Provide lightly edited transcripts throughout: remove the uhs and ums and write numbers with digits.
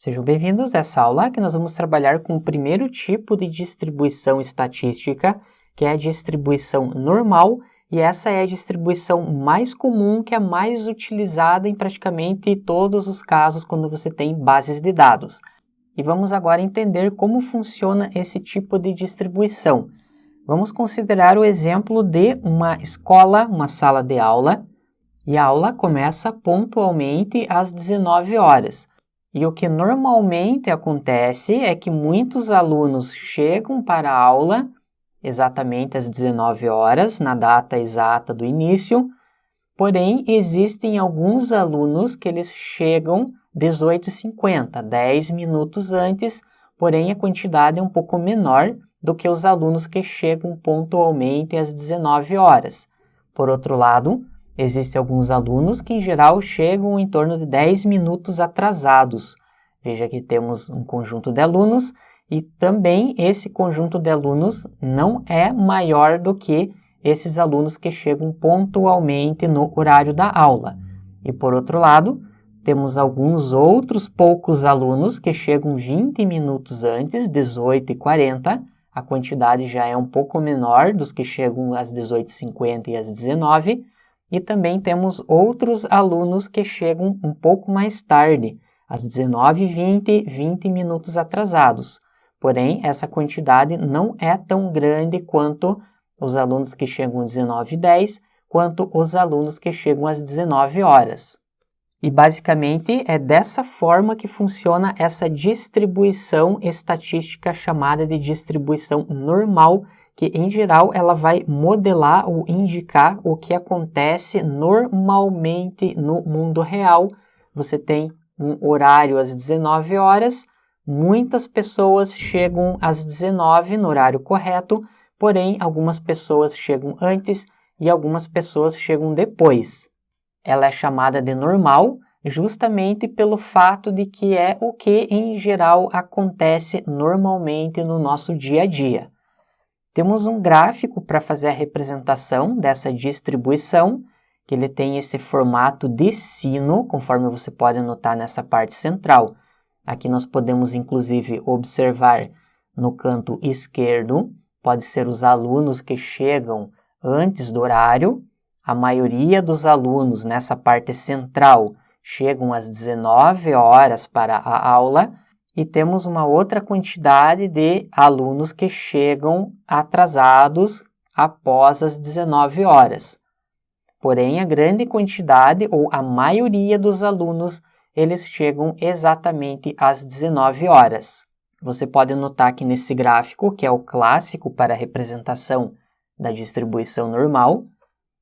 Sejam bem-vindos a essa aula que nós vamos trabalhar com o primeiro tipo de distribuição estatística, que é a distribuição normal, e essa é a distribuição mais comum, que é a mais utilizada em praticamente todos os casos quando você tem bases de dados. E vamos agora entender como funciona esse tipo de distribuição. Vamos considerar o exemplo de uma escola, uma sala de aula, e a aula começa pontualmente às 19 horas. E o que normalmente acontece é que muitos alunos chegam para a aula exatamente às 19 horas, na data exata do início, porém existem alguns alunos que eles chegam 18h50, 10 minutos antes, porém a quantidade é um pouco menor do que os alunos que chegam pontualmente às 19 horas. Por outro lado, existem alguns alunos que, em geral, chegam em torno de 10 minutos atrasados. Veja que temos um conjunto de alunos e também esse conjunto de alunos não é maior do que esses alunos que chegam pontualmente no horário da aula. E, por outro lado, temos alguns outros poucos alunos que chegam 20 minutos antes, 18h40. A quantidade já é um pouco menor dos que chegam às 18h50 e às 19h. E também temos outros alunos que chegam um pouco mais tarde, às 19h20, 20 minutos atrasados. Porém, essa quantidade não é tão grande quanto os alunos que chegam às 19h10, quanto os alunos que chegam às 19 horas. E basicamente é dessa forma que funciona essa distribuição estatística chamada de distribuição normal, que em geral ela vai modelar ou indicar o que acontece normalmente no mundo real. Você tem um horário às 19 horas, muitas pessoas chegam às 19 no horário correto, porém algumas pessoas chegam antes e algumas pessoas chegam depois. Ela é chamada de normal justamente pelo fato de que é o que em geral acontece normalmente no nosso dia a dia. Temos um gráfico para fazer a representação dessa distribuição, que ele tem esse formato de sino, conforme você pode notar nessa parte central. Aqui nós podemos, inclusive, observar no canto esquerdo, pode ser os alunos que chegam antes do horário. A maioria dos alunos nessa parte central chegam às 19 horas para a aula, e temos uma outra quantidade de alunos que chegam atrasados após as 19 horas. Porém, a grande quantidade, ou a maioria dos alunos, eles chegam exatamente às 19 horas. Você pode notar que nesse gráfico, que é o clássico para a representação da distribuição normal,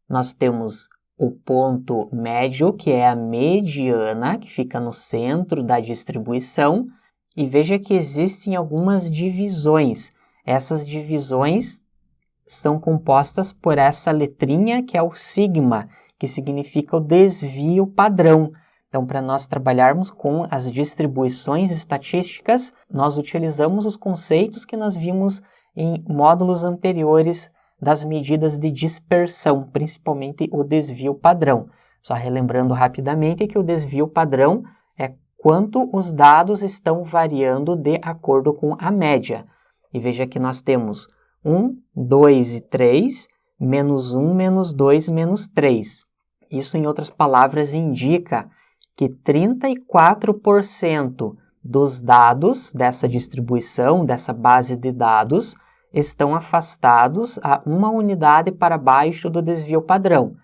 nós temos o ponto médio, que é a mediana, que fica no centro da distribuição, e veja que existem algumas divisões. Essas divisões são compostas por essa letrinha que é o sigma, que significa o desvio padrão. Então, para nós trabalharmos com as distribuições estatísticas, nós utilizamos os conceitos que nós vimos em módulos anteriores das medidas de dispersão, principalmente o desvio padrão. Só relembrando rapidamente que o desvio padrão é quanto os dados estão variando de acordo com a média. E veja que nós temos 1, 2 e 3, menos 1, menos 2, menos 3. Isso, em outras palavras, indica que 34% dos dados dessa distribuição, dessa base de dados, estão afastados a uma unidade para baixo do desvio padrão.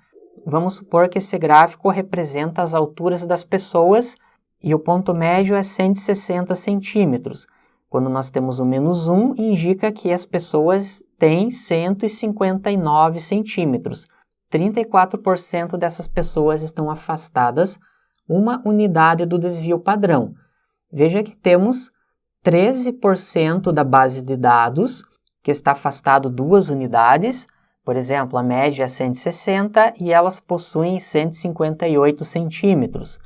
Vamos supor que esse gráfico representa as alturas das pessoas e o ponto médio é 160 centímetros. Quando nós temos o menos 1, indica que as pessoas têm 159 centímetros. 34% dessas pessoas estão afastadas uma unidade do desvio padrão. Veja que temos 13% da base de dados que está afastado 2 unidades. Por exemplo, a média é 160 e elas possuem 158 centímetros.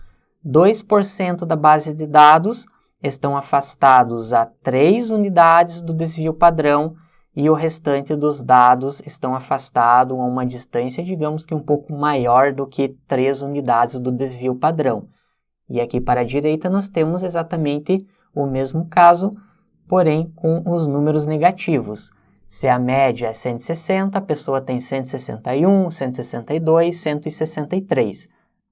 2% da base de dados estão afastados a 3 unidades do desvio padrão e o restante dos dados estão afastados a uma distância, digamos que um pouco maior do que 3 unidades do desvio padrão. E aqui para a direita nós temos exatamente o mesmo caso, porém com os números negativos. Se a média é 160, a pessoa tem 161, 162, 163.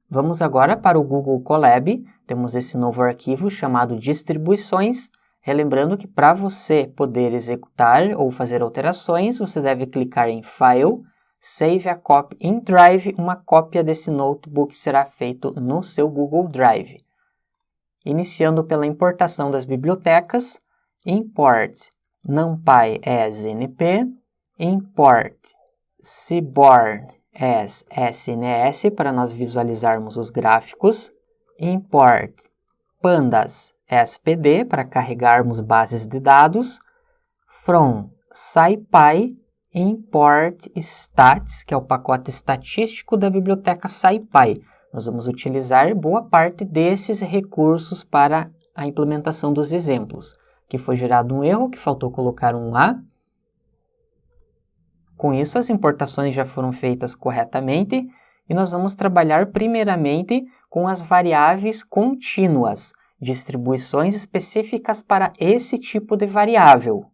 Vamos agora para o Google Colab. Temos esse novo arquivo chamado distribuições. Relembrando que para você poder executar ou fazer alterações, você deve clicar em File, Save a Copy in Drive. Uma cópia desse notebook será feita no seu Google Drive. Iniciando pela importação das bibliotecas, Import NumPy as NP, Import Seaborn as SNS, para nós visualizarmos os gráficos, Import Pandas as PD, para carregarmos bases de dados, From SciPy, Import Stats, que é o pacote estatístico da biblioteca SciPy. Nós vamos utilizar boa parte desses recursos para a implementação dos exemplos. Aqui foi gerado um erro, que faltou colocar um A. Com isso, as importações já foram feitas corretamente e nós vamos trabalhar primeiramente com as variáveis contínuas, distribuições específicas para esse tipo de variável,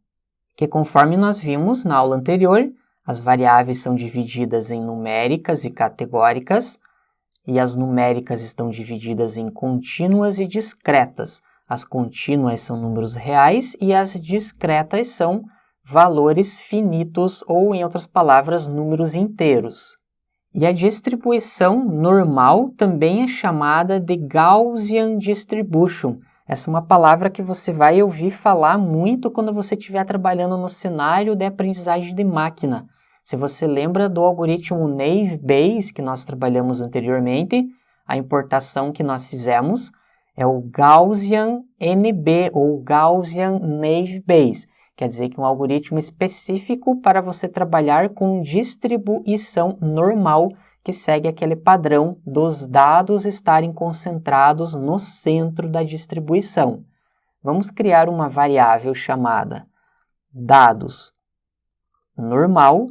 que conforme nós vimos na aula anterior, as variáveis são divididas em numéricas e categóricas, e as numéricas estão divididas em contínuas e discretas. As contínuas são números reais e as discretas são valores finitos ou, em outras palavras, números inteiros. E a distribuição normal também é chamada de Gaussian Distribution. Essa é uma palavra que você vai ouvir falar muito quando você estiver trabalhando no cenário de aprendizagem de máquina. Se você lembra do algoritmo Naive Bayes, que nós trabalhamos anteriormente, a importação que nós fizemos é o Gaussian NB ou Gaussian Naive Bayes. Quer dizer que é um algoritmo específico para você trabalhar com distribuição normal, que segue aquele padrão dos dados estarem concentrados no centro da distribuição. Vamos criar uma variável chamada dados normal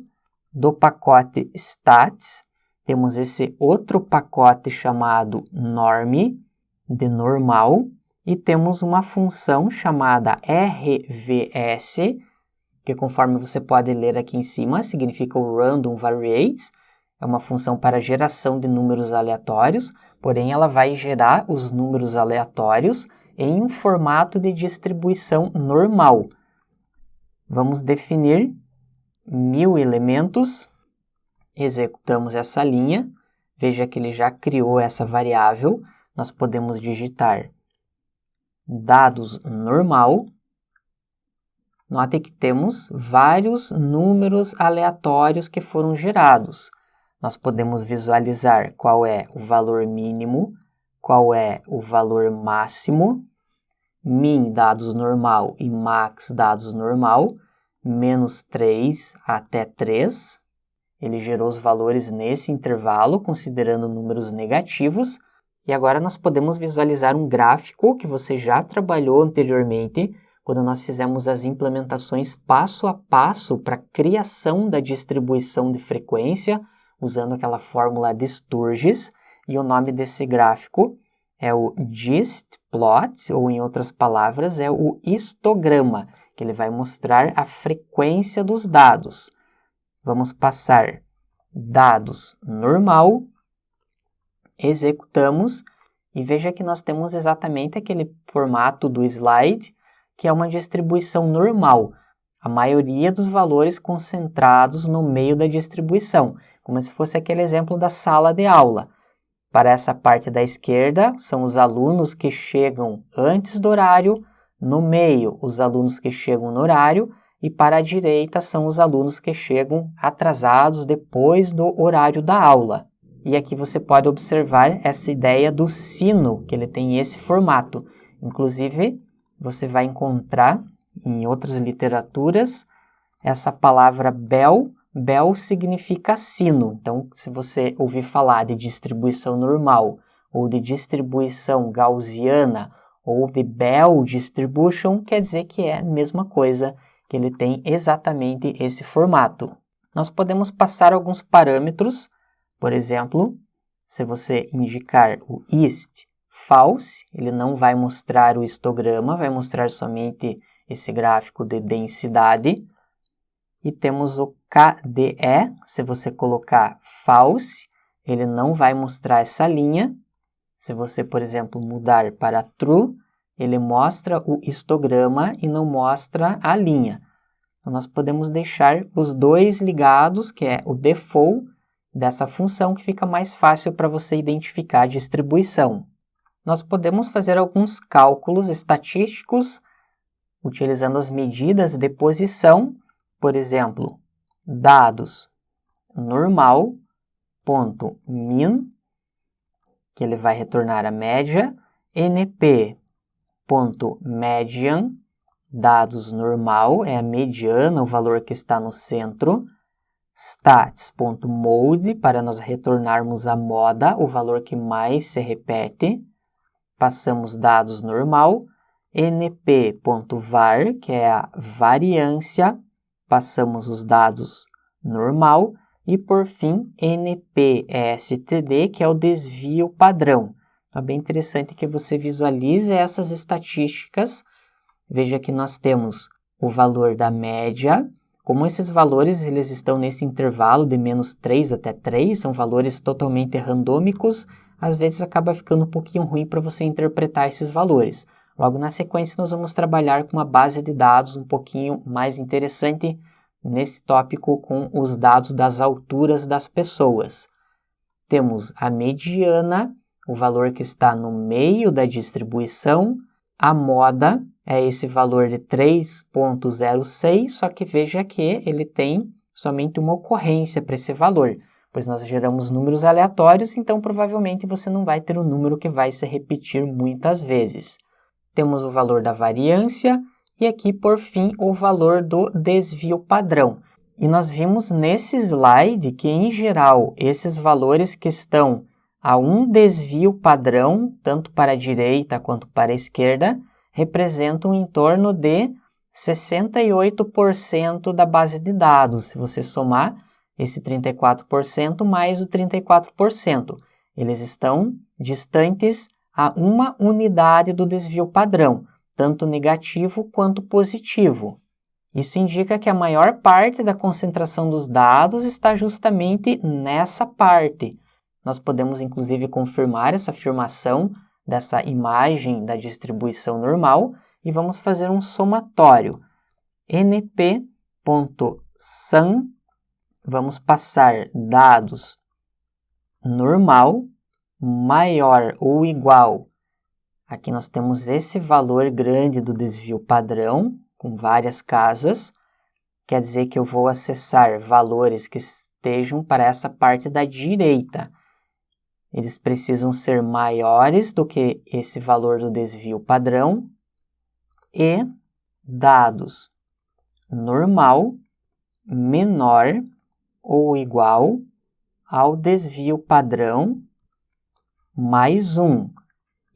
do pacote stats. Temos esse outro pacote chamado norm, de normal, e temos uma função chamada RVS, que conforme você pode ler aqui em cima, significa o Random Variates. É uma função para geração de números aleatórios, porém ela vai gerar os números aleatórios em um formato de distribuição normal. Vamos definir 1000 elementos, executamos essa linha, veja que ele já criou essa variável, nós podemos digitar dados normal. Note que temos vários números aleatórios que foram gerados. Nós podemos visualizar qual é o valor mínimo, qual é o valor máximo, min dados normal e max dados normal, -3 até 3. Ele gerou os valores nesse intervalo, considerando números negativos. E agora nós podemos visualizar um gráfico que você já trabalhou anteriormente, quando nós fizemos as implementações passo a passo para a criação da distribuição de frequência, usando aquela fórmula de Sturges, e o nome desse gráfico é o gistplot, ou em outras palavras, é o histograma, que ele vai mostrar a frequência dos dados. Vamos passar dados normal, executamos e veja que nós temos exatamente aquele formato do slide, que é uma distribuição normal. A maioria dos valores concentrados no meio da distribuição, como se fosse aquele exemplo da sala de aula. Para essa parte da esquerda, são os alunos que chegam antes do horário, no meio, os alunos que chegam no horário, e para a direita são os alunos que chegam atrasados depois do horário da aula. E aqui você pode observar essa ideia do sino, que ele tem esse formato. Inclusive, você vai encontrar em outras literaturas essa palavra bell. Bell significa sino. Então, se você ouvir falar de distribuição normal, ou de distribuição gaussiana, ou de Bell Distribution, quer dizer que é a mesma coisa, que ele tem exatamente esse formato. Nós podemos passar alguns parâmetros. Por exemplo, se você indicar o ist false, ele não vai mostrar o histograma, vai mostrar somente esse gráfico de densidade. E temos o KDE, se você colocar false, ele não vai mostrar essa linha. Se você, por exemplo, mudar para true, ele mostra o histograma e não mostra a linha. Então, nós podemos deixar os dois ligados, que é o default dessa função, que fica mais fácil para você identificar a distribuição. Nós podemos fazer alguns cálculos estatísticos utilizando as medidas de posição, por exemplo, dados normal.min, que ele vai retornar a média, np.median, dados normal, é a mediana, o valor que está no centro, stats.mode, para nós retornarmos a moda, o valor que mais se repete, passamos dados normal, np.var, que é a variância, passamos os dados normal, e por fim, npstd, que é o desvio padrão. É bem interessante que você visualize essas estatísticas. Veja que nós temos o valor da média. Como esses valores eles estão nesse intervalo de -3 até 3, são valores totalmente randômicos, às vezes acaba ficando um pouquinho ruim para você interpretar esses valores. Logo na sequência, nós vamos trabalhar com uma base de dados um pouquinho mais interessante nesse tópico com os dados das alturas das pessoas. Temos a mediana, o valor que está no meio da distribuição. A moda é esse valor de 3,06, só que veja que ele tem somente uma ocorrência para esse valor, pois nós geramos números aleatórios, então provavelmente você não vai ter um número que vai se repetir muitas vezes. Temos o valor da variância e aqui, por fim, o valor do desvio padrão. E nós vimos nesse slide que, em geral, esses valores que estão a um desvio padrão, tanto para a direita quanto para a esquerda, representam em torno de 68% da base de dados. Se você somar esse 34% mais o 34%, eles estão distantes a uma unidade do desvio padrão, tanto negativo quanto positivo. Isso indica que a maior parte da concentração dos dados está justamente nessa parte. Nós podemos, inclusive, confirmar essa afirmação dessa imagem da distribuição normal e vamos fazer um somatório. np.sum, vamos passar dados normal maior ou igual. Aqui nós temos esse valor grande do desvio padrão, com várias casas. Quer dizer que eu vou acessar valores que estejam para essa parte da direita. Eles precisam ser maiores do que esse valor do desvio padrão. E dados normal menor ou igual ao desvio padrão mais 1.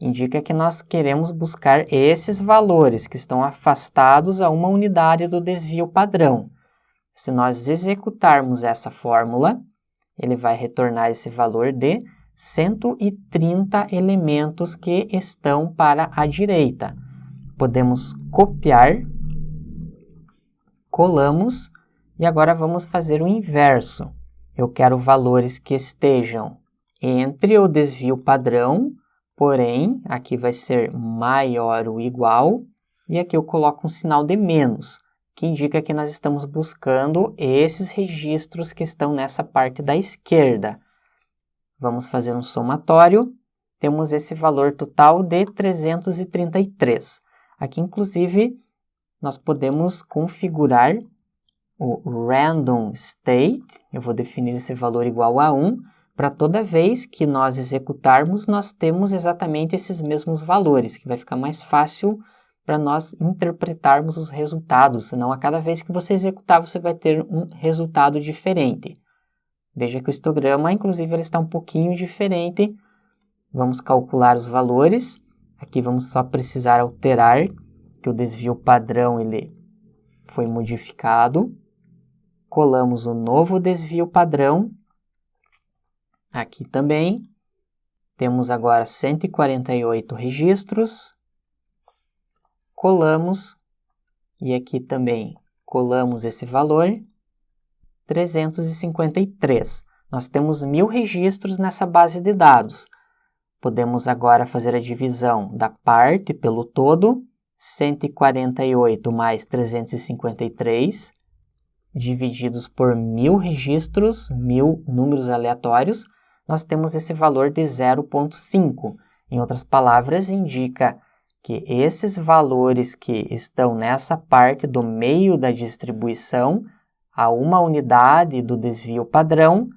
Indica que nós queremos buscar esses valores que estão afastados a uma unidade do desvio padrão. Se nós executarmos essa fórmula, ele vai retornar esse valor de 130 elementos que estão para a direita. Podemos copiar, colamos e agora vamos fazer o inverso. Eu quero valores que estejam entre o desvio padrão, porém, aqui vai ser maior ou igual, e aqui eu coloco um sinal de menos, que indica que nós estamos buscando esses registros que estão nessa parte da esquerda. Vamos fazer um somatório, temos esse valor total de 333. Aqui, inclusive, nós podemos configurar o random state, eu vou definir esse valor igual a 1, para toda vez que nós executarmos, nós temos exatamente esses mesmos valores, que vai ficar mais fácil para nós interpretarmos os resultados, senão a cada vez que você executar, você vai ter um resultado diferente. Veja que o histograma, inclusive, ele está um pouquinho diferente. Vamos calcular os valores. Aqui vamos só precisar alterar que o desvio padrão ele foi modificado. Colamos o novo desvio padrão. Aqui também. Temos agora 148 registros. Colamos, e aqui também colamos esse valor, 353. Nós temos 1000 registros nessa base de dados. Podemos agora fazer a divisão da parte pelo todo, 148 mais 353, divididos por 1000 registros, 1000 números aleatórios, nós temos esse valor de 0,5. Em outras palavras, indica que esses valores que estão nessa parte do meio da distribuição, a uma unidade do desvio padrão,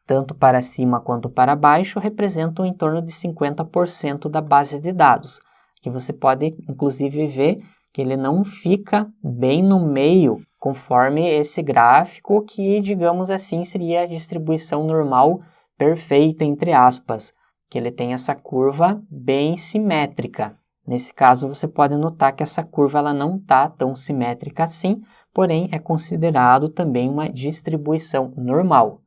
tanto para cima quanto para baixo, representam em torno de 50% da base de dados. Que você pode, inclusive, ver que ele não fica bem no meio, conforme esse gráfico que, digamos assim, seria a distribuição normal perfeita, entre aspas, que ele tem essa curva bem simétrica. Nesse caso, você pode notar que essa curva ela não está tão simétrica assim, porém é considerado também uma distribuição normal.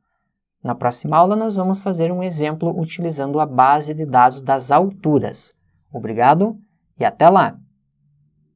Na próxima aula, nós vamos fazer um exemplo utilizando a base de dados das alturas. Obrigado e até lá!